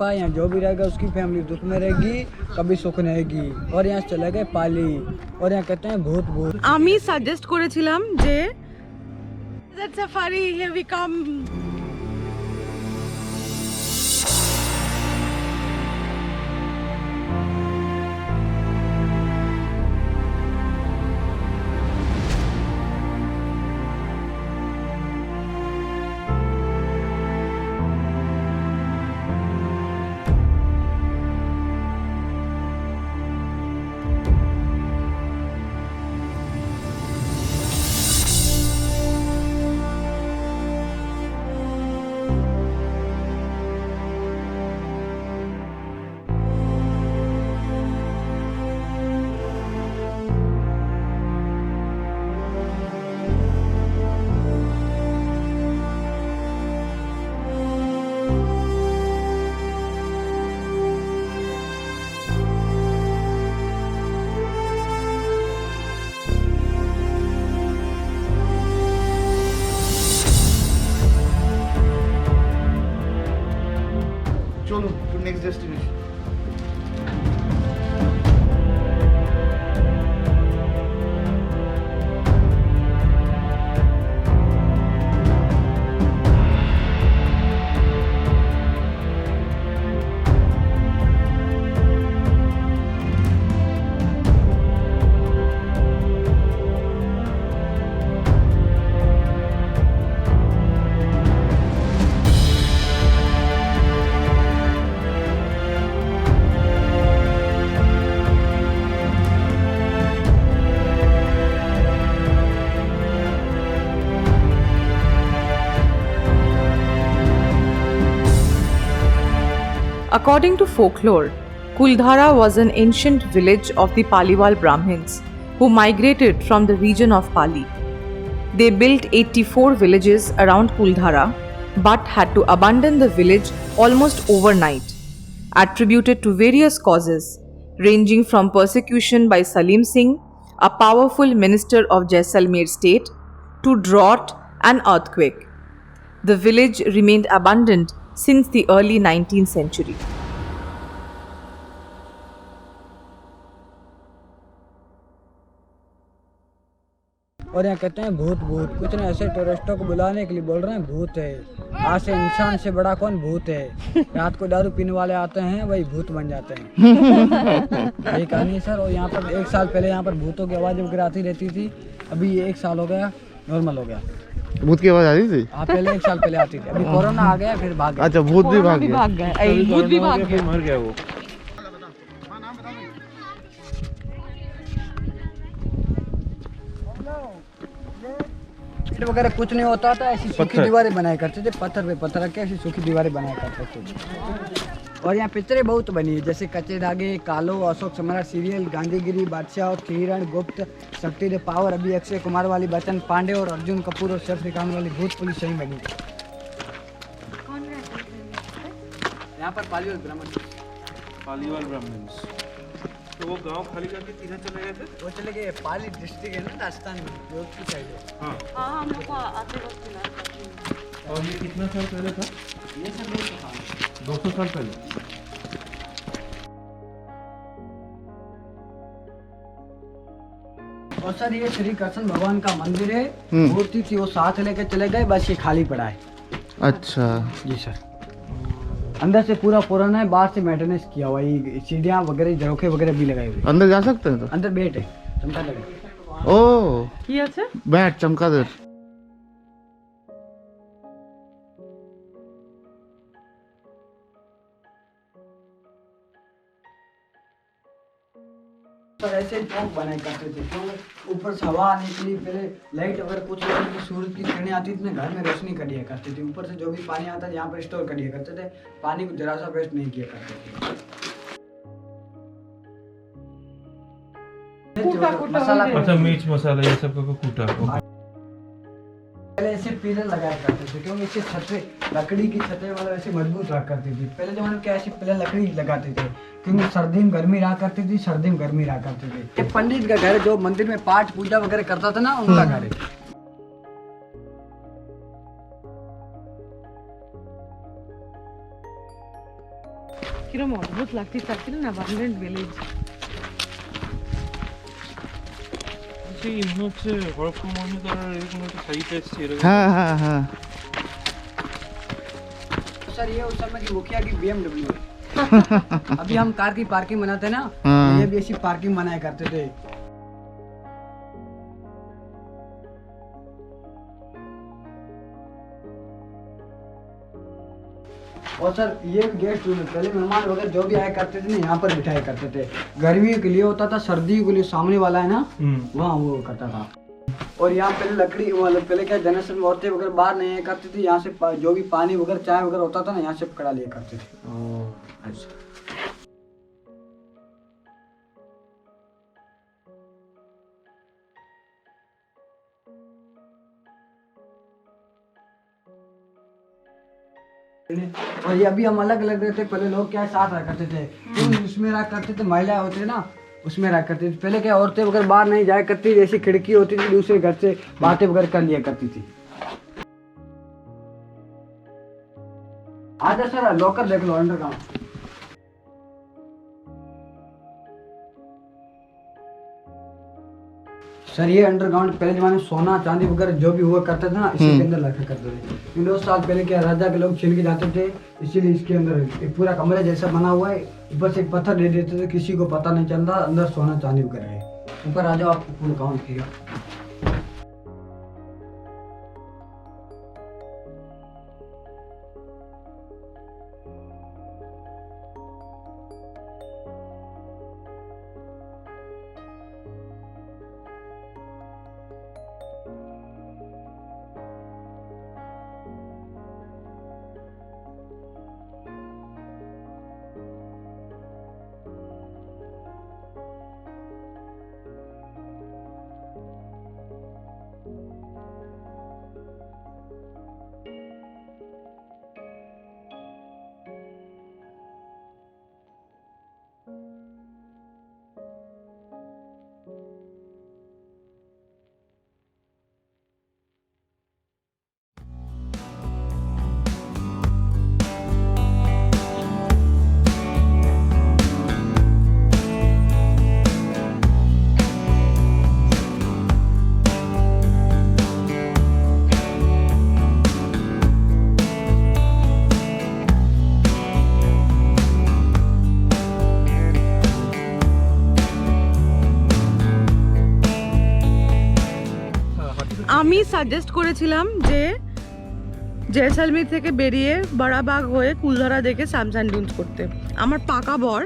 पापा, यहाँ जो भी रहेगा उसकी फैमिली दुख में रहेगी, कभी सुख नहीं रहेगी। और यहाँ चले गए पाली, और यहाँ कहते हैं भूत भूत। আমি সাজেস্ট করেছিলাম যে desert safari, here we come. চলো next destination. According to folklore, Kuldhara was an ancient village of the Paliwal Brahmins who migrated from the region of Pali. They built 84 villages around Kuldhara but had to abandon the village almost overnight, attributed to various causes ranging from persecution by Salim Singh, a powerful minister of Jaisalmer state, to drought and earthquake. The village remained abandoned since the early 19th century. और यहाँ कहते हैं भूत भूत। कुछ ने ऐसे टूरिस्टों को बुलाने के लिए बोल रहे हैं भूत है। आज से इंसान से बड़ा कौन भूत है। रात को दारू पीने वाले आते हैं, वही भूत बन जाते हैं। यही कहानी है सर। और यहाँ पर 1 साल पहले यहाँ पर भूतों की आवाज़ वगैरह आती रहती थी, अभी 1 साल हो गया नॉर्मल हो गया। भूत की आवाज आ रही थी? हाँ, पहले 1 साल पहले आती थी, अभी कोरोना आ गया फिर भाग गया। अच्छा, भूत भी भाग गया। भूत भी भाग गया, मर गया वो। वगैरह कुछ नहीं होता था, ऐसी सूखी दीवारें बनाया करते थे, पत्थर पे पत्थर रख के ऐसी सूखी दीवारें बनाया करते थे। और यहाँ पिक्चरें बहुत बनी है, जैसे कच्चे धागे, कालो, अशोक सम्राट सीरियल, गांधीगिरी, बादशाह और किरण गुप्त, शक्ति द पावर, अभी अक्षय कुमार वाली, बच्चन पांडे और अर्जुन कपूर और सैफ अली खान वाली भूत पुलिस सही बनी। यहाँ पर पालीवाल ब्राह्मण। तो वो गांव खाली करके किधर चले गए थे? वो चले गए पाली डिस्ट्रिक्ट है ना राजस्थान में, जोधपुर साइड है। हाँ, हम लोग आते वक्त। और ये कितना साल पहले था? ये सब 200 साल पहले। और सर ये श्री कृष्ण भगवान का मंदिर है, मूर्ति थी वो साथ लेके चले गए, बस ये खाली पड़ा है। अच्छा जी सर। अंदर से पूरा पुराना है, बाहर से मेंटेनेंस किया हुआ है, सीढ़ियाँ वगैरह, झरोखे वगैरह भी लगाए हुए। अंदर जा सकते हैं? तो अंदर बेट है, चमकादड़। ओ কি আছে? बैट चमकादड़। सर ऐसे ही चौक बनाए करते थे, तो ऊपर से हवा आने के लिए पहले लाइट अगर कुछ सूरज की किरणें आती थी ना, घर में रोशनी कर दिया करते थे। ऊपर से जो भी पानी आता था यहाँ पर स्टोर कर दिया करते थे, पानी को जरा सा वेस्ट नहीं किया करते थे। मसाला अच्छा, मिर्च मसाला ये सब का कूटा। पहले ऐसे पिलर लगाया करते थे, क्योंकि इससे छतें, लकड़ी की छतें मतलब ऐसे मजबूत रहा करती थी। पहले जमाने में क्या ऐसी पहले लकड़ी लगाते थे, क्योंकि सर्दी में गर्मी रहा करती थी, सर्दी में गर्मी रहा करती थी। ये पंडित का घर है, जो मंदिर में पाठ पूजा वगैरह करता था ना, उनका घर है। কিরম অদ্ভুত লাগছিল না অ্যাবান্ডেন্ট ভিলেজ। সেই মনে হচ্ছে হরপ্পা মহিলার এরকম একটা সাইট এসছে এরকম। হ্যাঁ হ্যাঁ হ্যাঁ सर ये उस समय की मुखिया की BMW है। अभी हम कार की पार्किंग बनाते हैं ना, हाँ। ये भी ऐसी पार्किंग बनाया करते थे। और सर ये गेस्ट रूम है, पहले मेहमान वगैरह जो भी आया करते थे ना यहाँ पर बिठाया करते थे। गर्मियों के लिए होता था, सर्दियों के लिए सामने वाला है ना वहाँ वो करता था। और यहाँ पहले लकड़ी मतलब पहले क्या जनरेशन में औरतें वगैरह बाहर नहीं आया करती थी, यहाँ से जो भी पानी वगैरह चाय वगैरह होता था ना यहाँ से पकड़ा लिया करते थे। अच्छा और ये अभी हम अलग अलग रहते, पहले लोग क्या साथ रहा करते थे, उसमें रहा करते थे, महिला होते थे ना उसमें रहा करती थी। पहले क्या औरतें वगैरह बाहर नहीं जाया करती, जैसी खिड़की होती थी दूसरे घर से बातें वगैरह कर लिया करती थी। आजा सर लॉकर देख लो अंडरग्राउंड। सर ये अंडरग्राउंड पहले जमाने में सोना चांदी वगैरह जो भी हुआ करता था ना इसी के अंदर रखा करते थे। 2 साल पहले क्या राजा के लोग छीन के जाते थे, इसीलिए इसके अंदर एक पूरा कमरे जैसा बना हुआ है, ऊपर से एक पत्थर दे देते थे, किसी को पता नहीं चलता अंदर सोना चांदी वगैरह है। ऊपर आ जाओ आपको पूरा काउंट किया। আমি সাজেস্ট করেছিলাম যে জয়সলমীর থেকে বেরিয়ে বাড়াবাগ হয়ে কুলধারা দেখে স্যামসান ডুনস করতে। আমার পাকা বর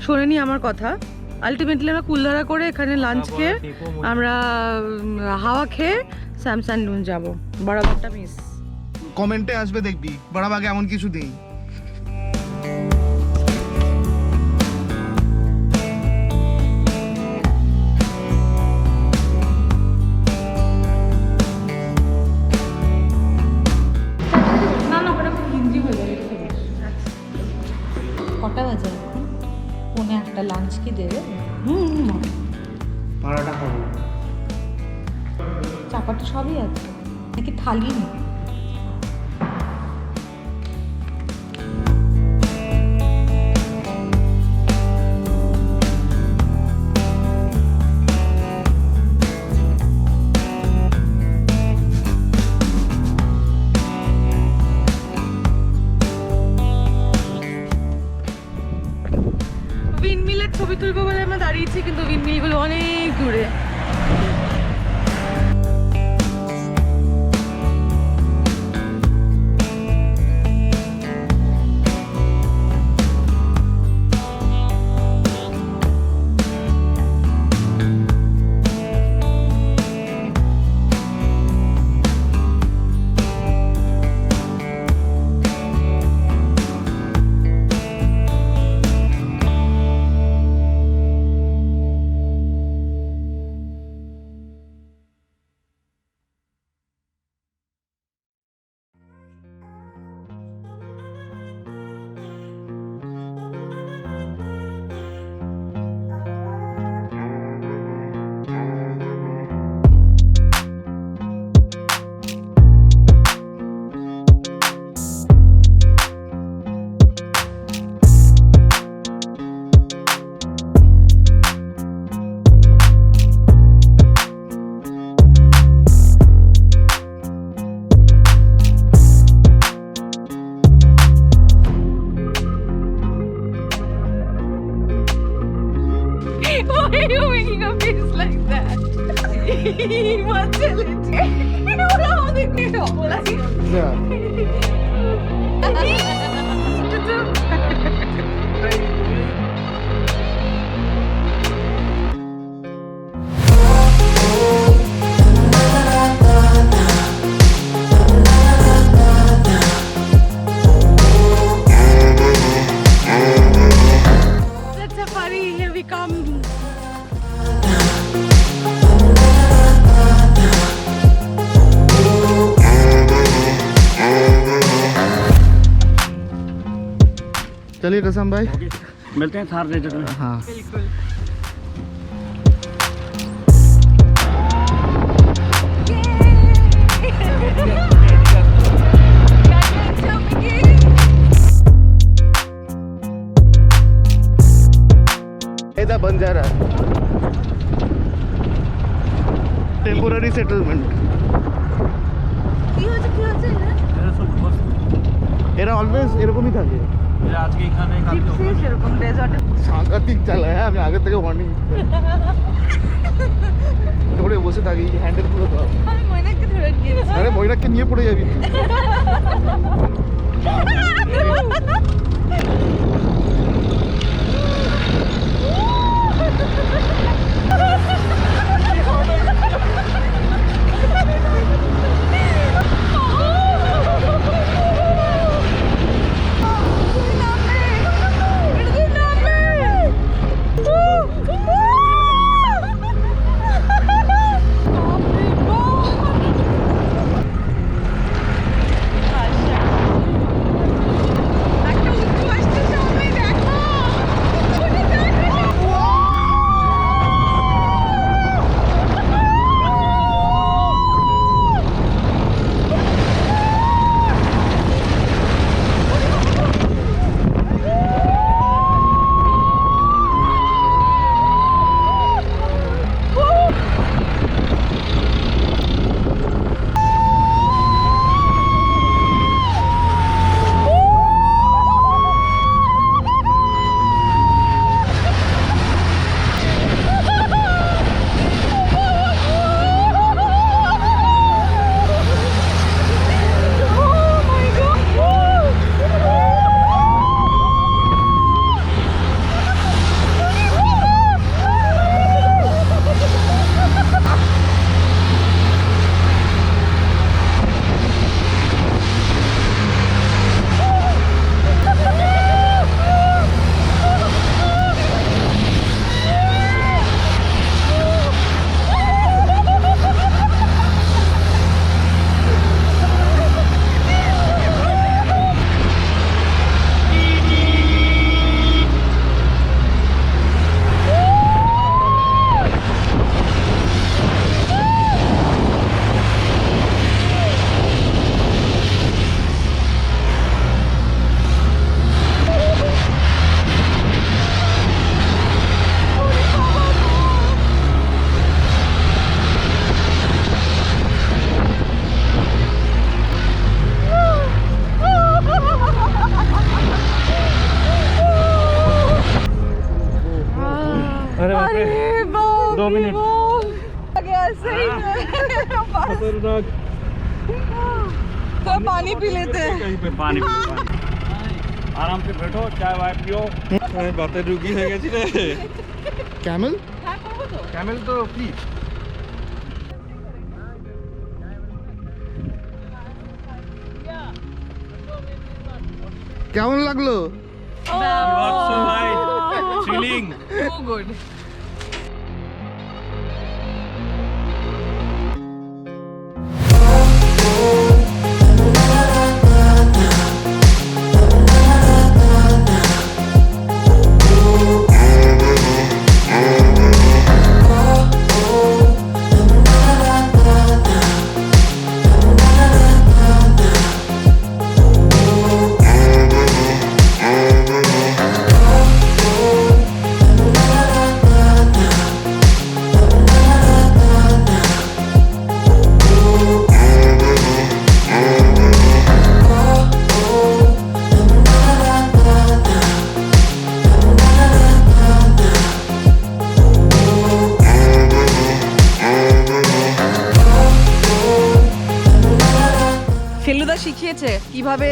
শোনেনি আমার কথা। আলটিমেটলি আমরা কুলধারা করে এখানে লাঞ্চ খেয়ে আমরা হাওয়া খেয়ে স্যামসান ডুনস যাব। বাড়াবাগটা মিস। কমেন্টে আসবে দেখবি বড়াবাগে এমন কিছু নেই। কটা বাজে এখন? 1:45 লাঞ্চ কি দেবে? ভাড়াটা খাবো। চাপাটা সবই আছে নাকি থালি নেই? উইন্ডমিলের ছবি তুলবো বলে আমরা দাঁড়িয়েছি, কিন্তু উইন্ডমিলগুলো অনেক দূরে। চলেছে ওরা আমাদেরকে বলা safari, here we come. चलिए रसम भाई मिलते हैं थार रेटर में। हाँ बिल्कुल इधर बंजारा टेम्पोरारी सेटलमेंट এরা অলওয়েজ এরকমই থাকে আজকে এখানে সেরকম ডেজার্টে সাংঘাতিক চালায় হ্যাঁ আমি আগে থেকে ওয়ার্নিং ধরে বসে থাকি হ্যান্ডেল পুরো তো আমি ময়নাকে ধরে গিয়েছি আরে ময়নাকে নিয়ে পড়ে যাবি अरे बाप 2 मिनट ऐसे ही खतरनाक तो पानी पी लेते हैं कहीं पे पानी आराम से बैठो चाय वाय पियो बातें रुकी है গেছি রে ক্যামেল ক্যামেল তো ফ্রি কেমন লাগলো What's so high? Chilling. so good দেখিয়েছে কিভাবে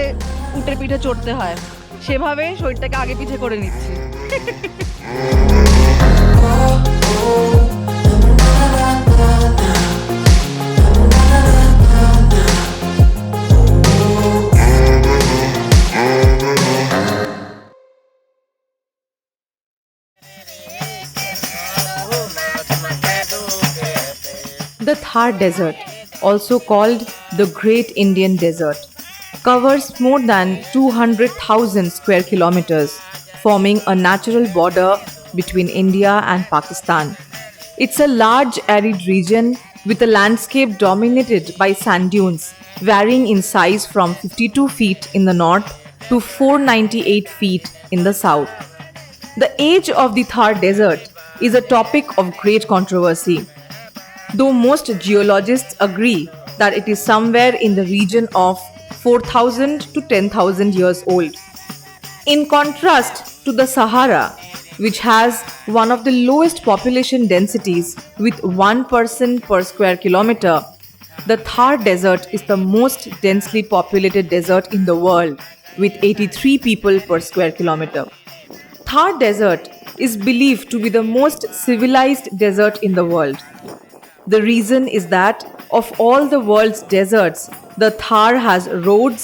উটের পিঠে চড়তে হয়, সেভাবে শরীরটাকে আগে পিছে করে নিচ্ছি। The Thar Desert, also called the Great Indian Desert, covers more than 200,000 square kilometers, forming a natural border between India and Pakistan. It's a large arid region with a landscape dominated by sand dunes, varying in size from 52 feet in the north to 498 feet in the south. The age of the Thar Desert is a topic of great controversy, though most geologists agree that it is somewhere in the region of 4,000 to 10,000 years old. In contrast to the Sahara, which has one of the lowest population densities with 1 person per square kilometer, the Thar Desert is the most densely populated desert in the world with 83 people per square kilometer. Thar Desert is believed to be the most civilized desert in the world. The reason is that of all the world's deserts, the Thar has roads,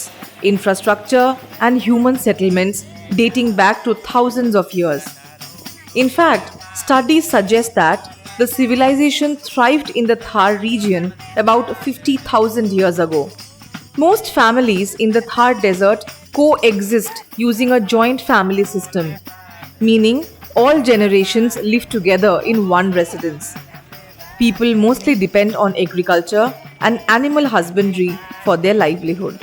infrastructure, and human settlements dating back to thousands of years. In fact, studies suggest that the civilization thrived in the Thar region about 50,000 years ago. Most families in the Thar Desert coexist using a joint family system, meaning all generations live together in one residence. People mostly depend on agriculture and animal husbandry for their livelihood.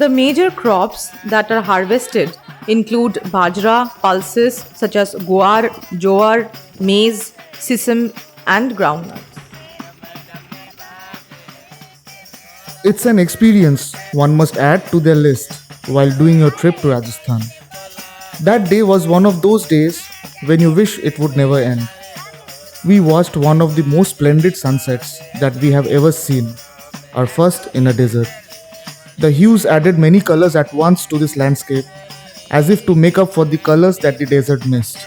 The major crops that are harvested include bajra, pulses such as guar, jowar, maize, sesame, and groundnuts. It's an experience one must add to their list while doing your trip to Rajasthan. That day was one of those days when you wish it would never end. We watched one of the most splendid sunsets that we have ever seen, our first in a desert. The hues added many colors at once to this landscape, as if to make up for the colors that the desert missed.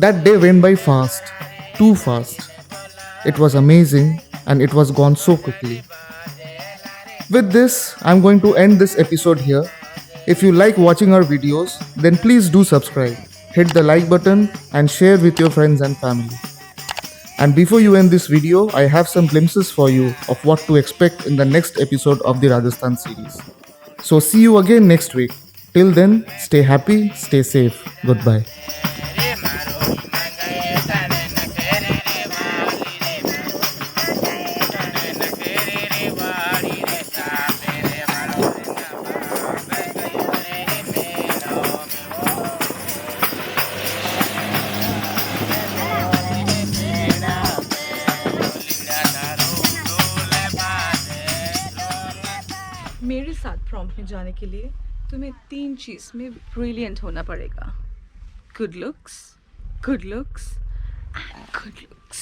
That day went by fast, too fast. It was amazing and it was gone so quickly. With this, I'm going to end this episode here. If you like watching our videos, then please do subscribe, hit the like button and share with your friends and family. And before you end this video, I have some glimpses for you of what to expect in the next episode of the Rajasthan series. So see you again next week. Till then, stay happy, stay safe. Goodbye. मेरे साथ prompt में जाने के लिए तुम्हें 3 चीज में brilliant होना पड़ेगा: good looks, good looks and good looks.